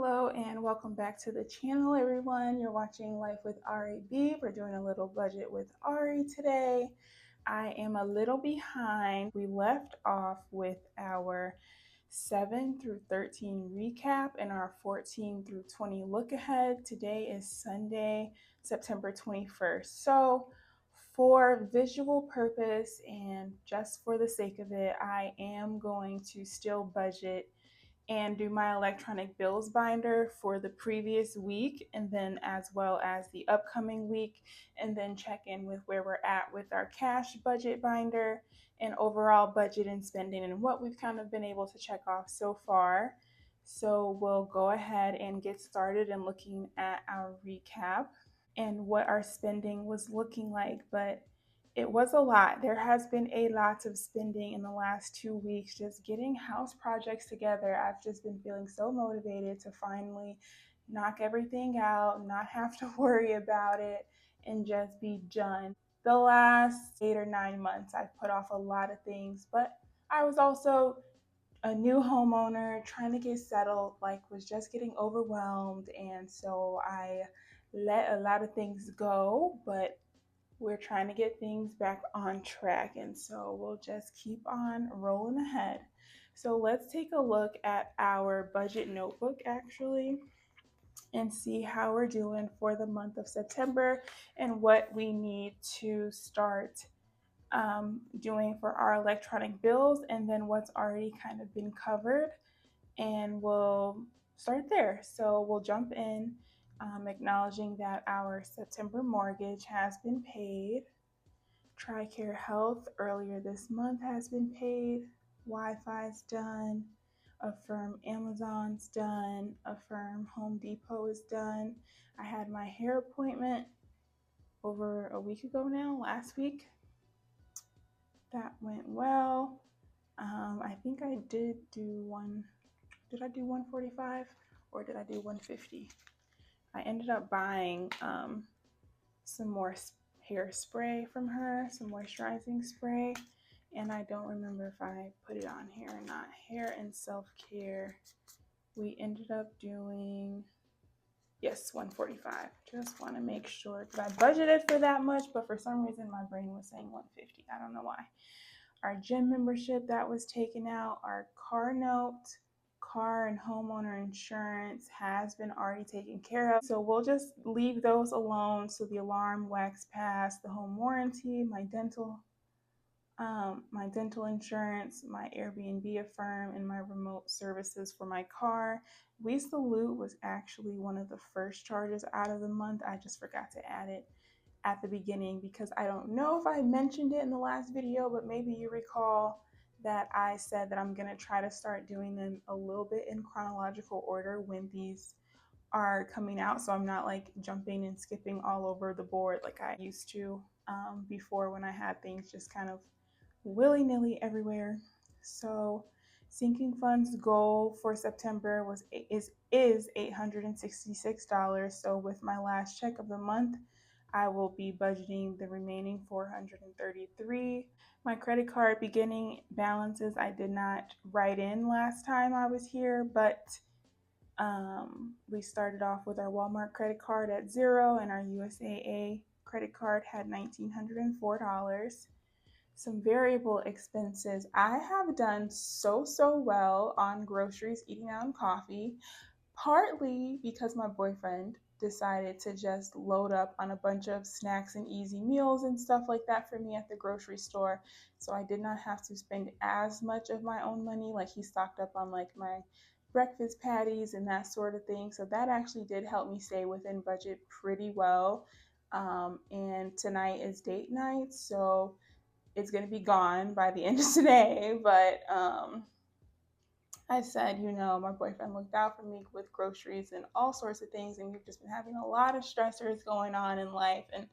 Hello and welcome back to the channel, everyone. You're watching Life with RAB. We're doing a little budget with Ari today. I am a little behind. We left off with our 7 through 13 recap and our 14 through 20 look ahead. Today is Sunday, September 21st. So for visual purpose and just for the sake of it, I am going to still budget and do my electronic bills binder for the previous week and then as well as the upcoming week, and then check in with where we're at with our cash budget binder and overall budget and spending and what we've kind of been able to check off so far. So we'll go ahead and get started in looking at our recap and what our spending was looking like, but it was a lot. There has been a lot of spending in the last 2 weeks, just getting house projects together. I've just been feeling so motivated to finally knock everything out, not have to worry about it, and just be done. The last 8 or 9 months, I've put off a lot of things, but I was also a new homeowner trying to get settled, like was just getting overwhelmed, and so I let a lot of things go, but we're trying to get things back on track, and so we'll just keep on rolling ahead. So let's take a look at our budget notebook actually and see how we're doing for the month of September and what we need to start doing for our electronic bills, and then what's already kind of been covered, and we'll start there. So we'll jump in, acknowledging that our September mortgage has been paid. TRICARE Health earlier this month has been paid. Wi-Fi's done. Affirm Amazon's done. Affirm Home Depot is done. I had my hair appointment over a week ago now, last week. That went well. I think I did do one. Did I do 145 or did I do 150? I ended up buying some more hairspray from her, some moisturizing spray, and I don't remember if I put it on here or not. Hair and self-care, we ended up doing, yes, 145. Just want to make sure because I budgeted for that much, but for some reason my brain was saying 150. I don't know why. Our gym membership that was taken out, our car note, car and homeowner insurance has been already taken care of. So we'll just leave those alone. So the alarm, wax pass, the home warranty, my dental insurance, my Airbnb affirm, and my remote services for my car. We Salute was actually one of the first charges out of the month. I just forgot to add it at the beginning because I don't know if I mentioned it in the last video, but maybe you recall that I said that I'm going to try to start doing them a little bit in chronological order when these are coming out, so I'm not like jumping and skipping all over the board like I used to before when I had things just kind of willy-nilly everywhere. So sinking funds goal for September is $866. So with my last check of the month, I will be budgeting the remaining $433. My credit card beginning balances I did not write in last time I was here, but we started off with our Walmart credit card at 0 and our USAA credit card had $1,904. Some variable expenses. I have done so well on groceries, eating out, and coffee, partly because my boyfriend decided to just load up on a bunch of snacks and easy meals and stuff like that for me at the grocery store. So I did not have to spend as much of my own money. Like he stocked up on like my breakfast patties and that sort of thing. So that actually did help me stay within budget pretty well. And tonight is date night, so it's going to be gone by the end of today. But I said, my boyfriend looked out for me with groceries and all sorts of things. And we've just been having a lot of stressors going on in life and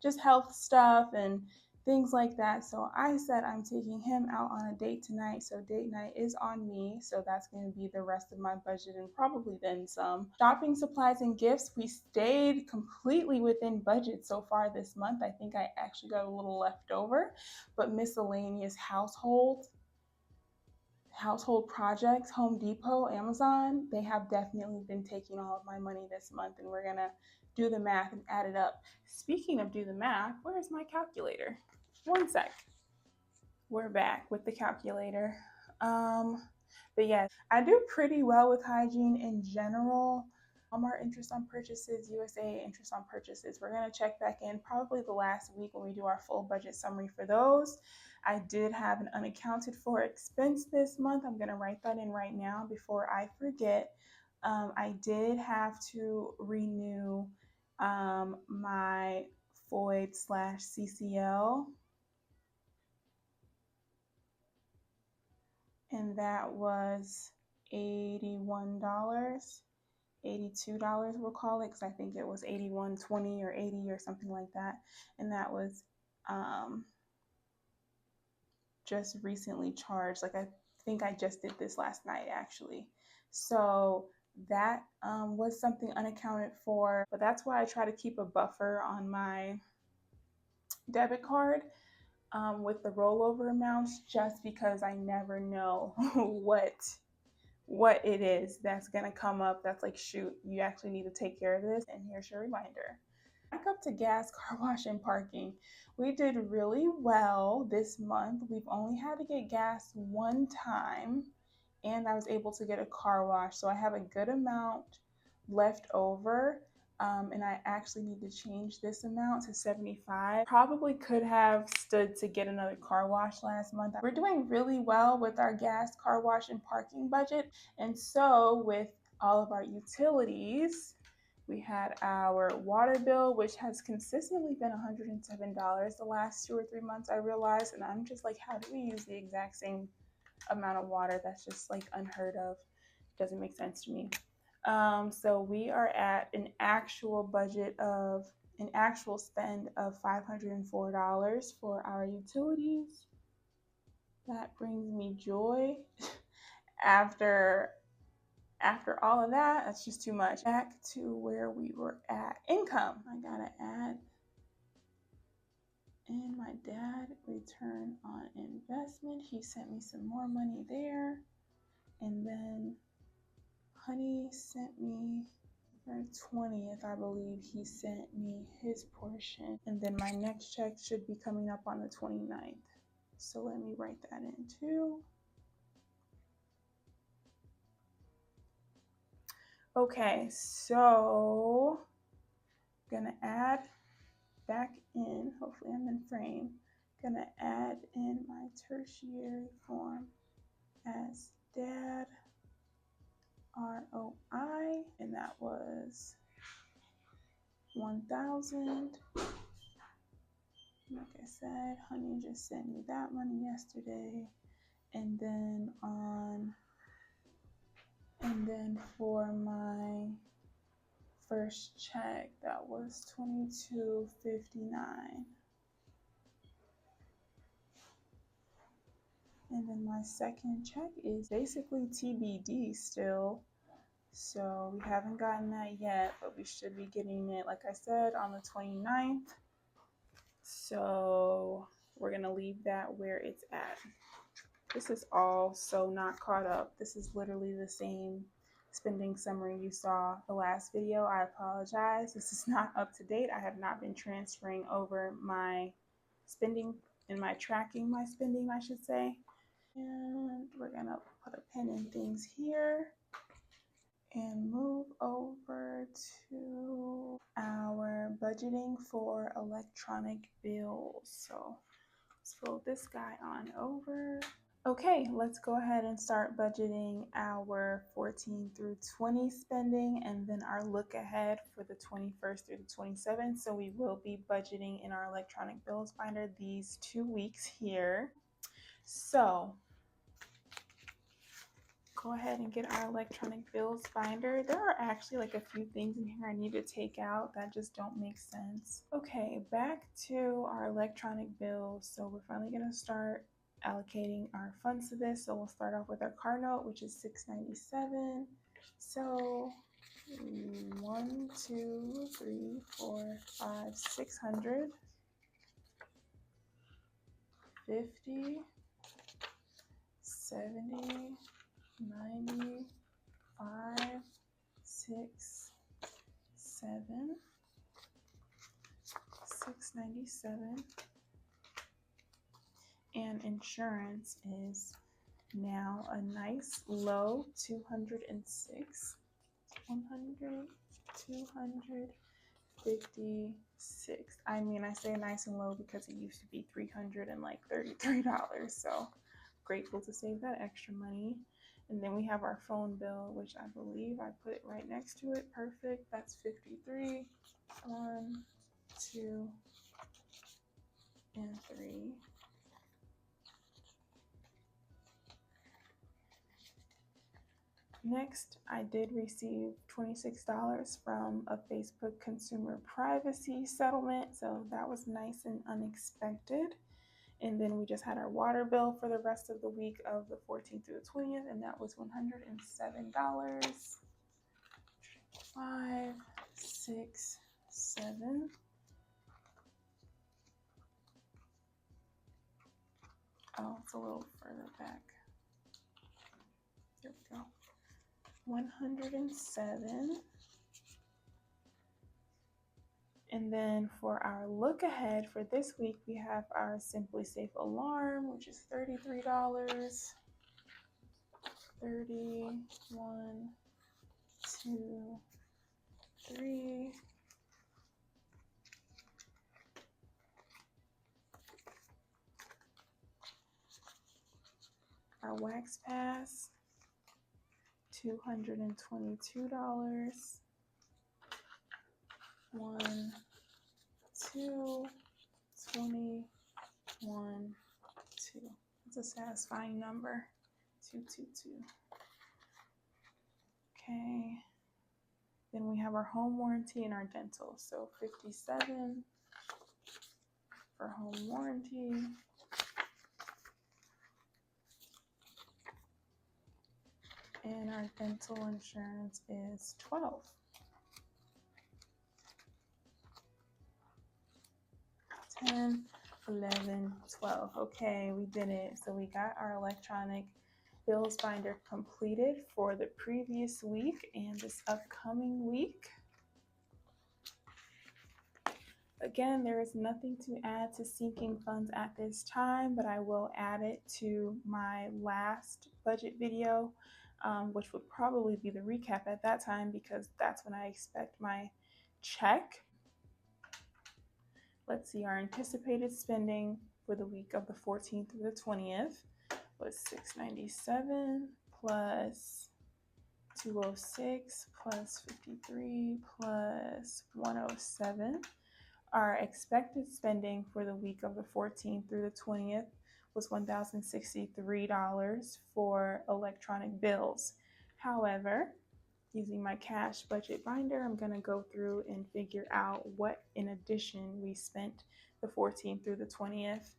just health stuff and things like that. So I said, I'm taking him out on a date tonight. So date night is on me. So that's going to be the rest of my budget and probably then some. Shopping supplies and gifts, we stayed completely within budget so far this month. I think I actually got a little left over, but miscellaneous household household projects, Home Depot, Amazon, they have definitely been taking all of my money this month, and we're gonna do the math and add it up. Speaking of do the math, where's my calculator? One sec. We're back with the calculator. But yes, I do pretty well with hygiene in general. Walmart interest on purchases, USA interest on purchases. We're going to check back in probably the last week when we do our full budget summary for those. I did have an unaccounted for expense this month. I'm going to write that in right now before I forget. I did have to renew my FOID/CCL, and that was $81. $82 we'll call it, because I think it was 81.20 or 80 or something like that, and that was just recently charged. Like, I think I just did this last night actually. So that was something unaccounted for, but that's why I try to keep a buffer on my debit card with the rollover amounts, just because I never know what it is that's going to come up that's like, shoot, you actually need to take care of this, and here's your reminder. Back up to gas, car wash, and parking. We did really well this month. We've only had to get gas one time, and I was able to get a car wash, so I have a good amount left over. And I actually need to change this amount to 75. Probably could have stood to get another car wash last month. We're doing really well with our gas, car wash, and parking budget. And so with all of our utilities, we had our water bill, which has consistently been $107 the last 2 or 3 months, I realized. And I'm just like, how do we use the exact same amount of water? That's just like unheard of. Doesn't make sense to me. So we are at an actual spend of $504 for our utilities. That brings me joy. After all of that, that's just too much. Back to where we were at. Income. I gotta add in my dad return on investment. He sent me some more money there. And then Honey sent me for 20th, I believe he sent me his portion. And then my next check should be coming up on the 29th. So let me write that in too. Okay, so I'm gonna add back in, hopefully I'm in frame, gonna add in my tertiary form as dad ROI, and that was 1,000. Like I said, Honey just sent me that money yesterday. And then for my first check, that was $22.59. And then my second check is basically TBD still. So we haven't gotten that yet, but we should be getting it, like I said, on the 29th. So we're gonna leave that where it's at. This is all so not caught up. This is literally the same spending summary you saw the last video. I apologize. This is not up to date. I have not been transferring over my spending and my tracking my spending, I should say. And we're gonna put a pin in things here and move over to our budgeting for electronic bills. So let's fold this guy on over. Okay, let's go ahead and start budgeting our 14 through 20 spending, and then our look ahead for the 21st through the 27th. So we will be budgeting in our electronic bills finder these 2 weeks here. So go ahead and get our electronic bills finder. There are actually like a few things in here I need to take out that just don't make sense. Okay, back to our electronic bills. So we're finally gonna start allocating our funds to this. So we'll start off with our car note, which is $697. So 1, 2, 3, 4, 5, 600, 50, 70, 90, 5, 6, 7, 697, and insurance is now a nice low 206, 100, 256. I mean, I say nice and low because it used to be $333, so grateful to save that extra money. And then we have our phone bill, which I believe I put it right next to it. Perfect. That's 53. 1, 2, and 3. Next, I did receive $26 from a Facebook consumer privacy settlement, so that was nice and unexpected. And then we just had our water bill for the rest of the week of the 14th through the 20th, and that was $107. 5, 6, 7. Oh, it's a little further back. Here we go. 107. And then for our look ahead for this week, we have our Simply Safe alarm, which is $33. 30, 1, 2, 3. Our Wax Pass, $222. 1, 2, 21, 2. It's a satisfying number. 222. Okay. Then we have our home warranty and our dental. So 57 for home warranty. And our dental insurance is 12. 10, 11, 12. Okay, we did it. So we got our electronic bills binder completed for the previous week and this upcoming week. Again, there is nothing to add to sinking funds at this time, but I will add it to my last budget video, which would probably be the recap at that time because that's when I expect my check. Let's see, our anticipated spending for the week of the 14th through the 20th was $697 plus 206 plus 53 plus 107. Our expected spending for the week of the 14th through the 20th was $1,063 for electronic bills. However, using my cash budget binder, I'm going to go through and figure out what in addition we spent the 14th through the 20th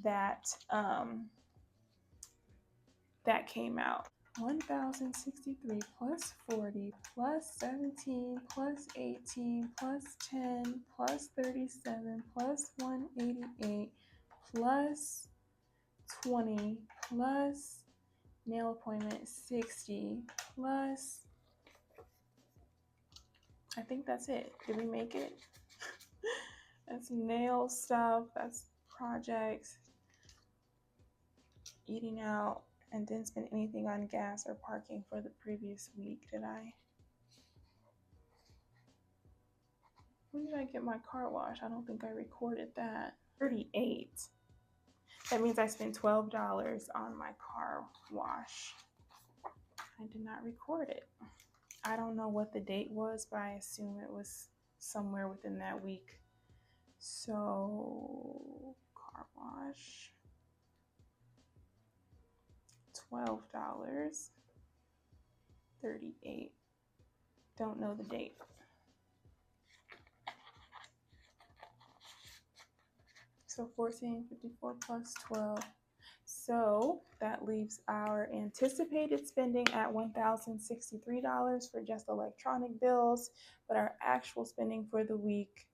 that came out. 1,063 plus 40 plus 17 plus 18 plus 10 plus 37 plus 188 plus 20 plus nail appointment 60 plus, I think that's it. Did we make it? That's nail stuff, that's projects, eating out, and didn't spend anything on gas or parking for the previous week, did I? When did I get my car wash? I don't think I recorded that. 38. That means I spent $12 on my car wash. I did not record it. I don't know what the date was, but I assume it was somewhere within that week. So, car wash. $12. 38. Don't know the date. So 1454 plus 12. So that leaves our anticipated spending at $1,063 for just electronic bills, but our actual spending for the week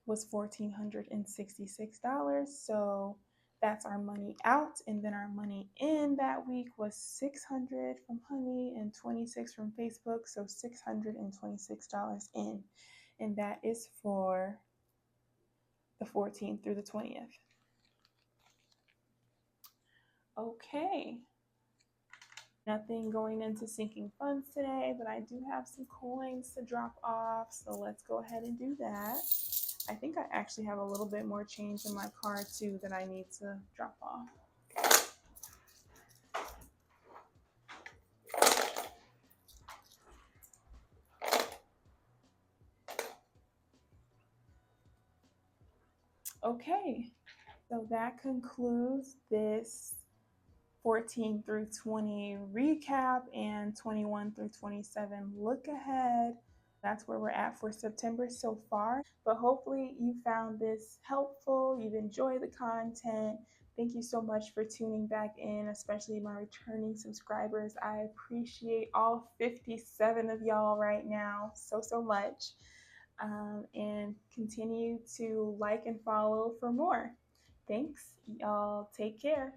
was $1,466. So That's our money out. And then our money in that week was 600 from Honey and 26 from Facebook. So $626 in. And that is for the 14th through the 20th. Okay. Nothing going into sinking funds today, but I do have some coins to drop off. So let's go ahead and do that. I think I actually have a little bit more change in my card too that I need to drop off. Okay, so that concludes this 14 through 20 recap and 21 through 27 look ahead. That's where we're at for September so far. But hopefully you found this helpful. You've enjoyed the content. Thank you so much for tuning back in, especially my returning subscribers. I appreciate all 57 of y'all right now so much. And continue to like and follow for more. Thanks. Y'all take care.